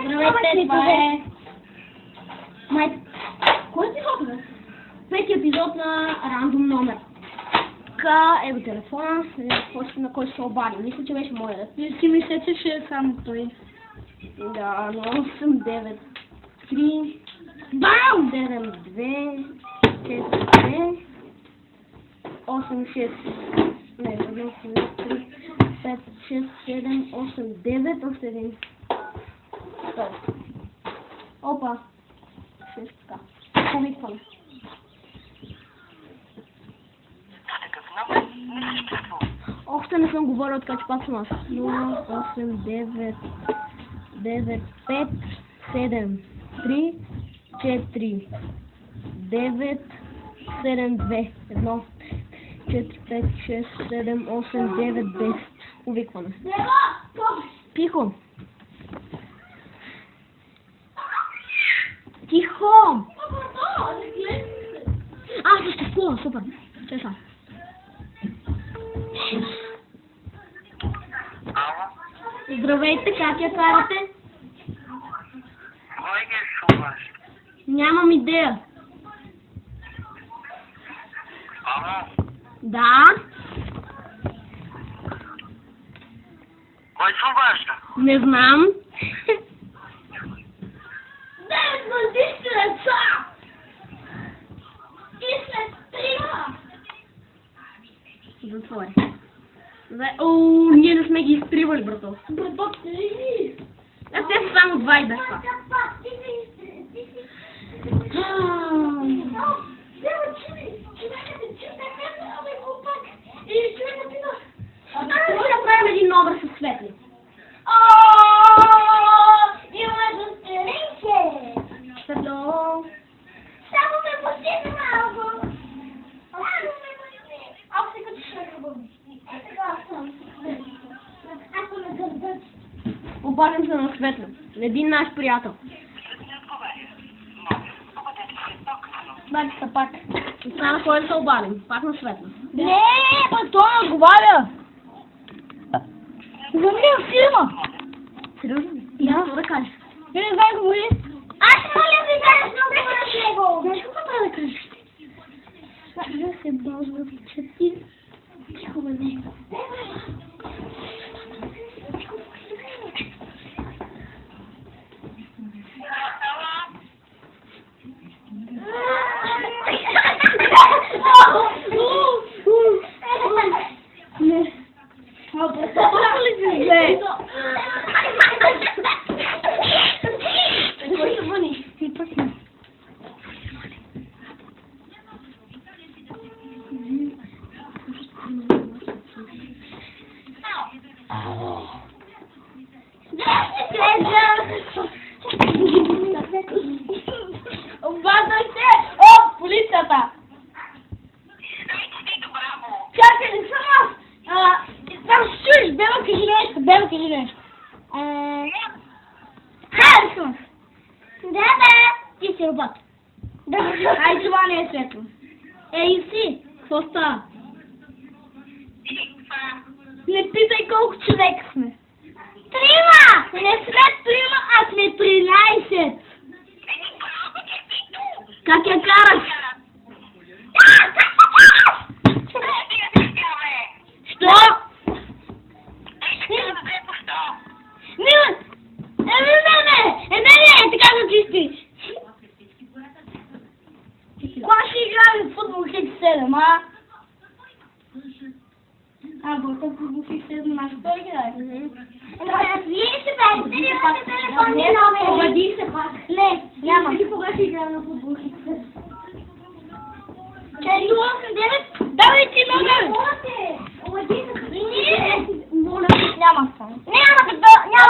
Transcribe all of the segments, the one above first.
Здравейте, това е... Кой епизод е? Пети епизод на рандом номер. Ето телефона, на който се обади. Мисля, че беше моя. Ти мисля, че ще е само той. Да, но 8, 9, 3, бам! 7, 2, 4, 2, 8, 6, не, 1, 3, 5, 6, 7, 8, 9, още един. Опа. 6 така. Повикваме. Още не съм говорил, така че пак съм аз. 0, 8, 9, 9, 5, 7, 3, 4, 9, 7, 2, 1, 4, 5, 6, 7, 8, 9, 10. Увикваме. Тихо! Тихо! Съществува, супер. Чеша. Здравейте, как я карате? Кой ги шуваш? Нямам идея. Ало? Да? Кой шуваш? Не знам. 9 годишни деца! И след 3! Затвори. Ооо, ние не сме ги изтривали, брато. Брато, ти! А те са само 2 и без това. Да направим един образ със светли. Има застеренче! Светло! Само ме пусти малко! Аз се като ще бъдеш. Сега съм. Аз съм на гърдъч. Обадим се на Светло. Един наш приятел. Бачи се пак. Остана кой да се обадим. Пак на Светло. Не, пък той отговаря. За мен филма. Сериозно? Да. Какво да кажеш? Не знам говори. Аз моля да кажеш много на него. Знаеш какво трябва да кажеш? Да се бълзва в чати. Тихо бе, не. Обадайте! О, полицията! Чакай, не съм аз! Там ще чуеш, Бела, кажи нещо. Хайде съм! Да, бе! Ти си робот. Ай, това не е Светло. Ей, си! Какво става? Не питай колко човека сме. 3! Не сме 3, а сме 13! Как я караш? Що? Не, така да чисти. Кога ще играем в футбол хикс 7, а? Брата футбол хикс 7 нашата играе. Вие ще бе, имате телефонни номери. Обади се пак. Не, няма. Кога ще играем на футбол хикс 7? 4-8-9? Давай ти номер! Няма само. Няма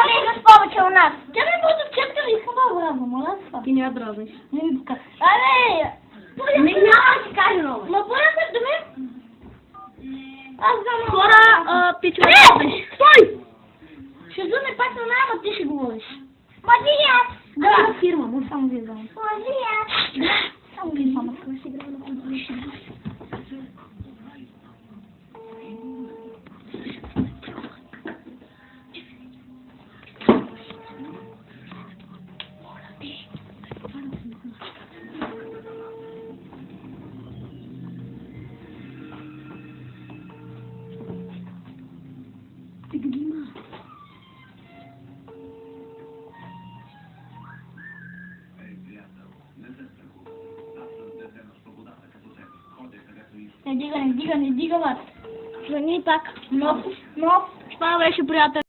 да играш повече у нас. Тя ме буде в четка, не искам да го радвам, моля това. Ти не я дразниш. Не ми тука. Абе! Не няма да ти кажа много. Ма бъде се доме? Аз знам. Хора, пичове. Стой! Ще вземе пак на найма, ти ще говориш. Мади аз. Да, фирма, може само ви знам. Мади аз. Само ви знам, ако си играе на футбол. Не дига, Мат. Звъни пак. Нов. Това беше приятел.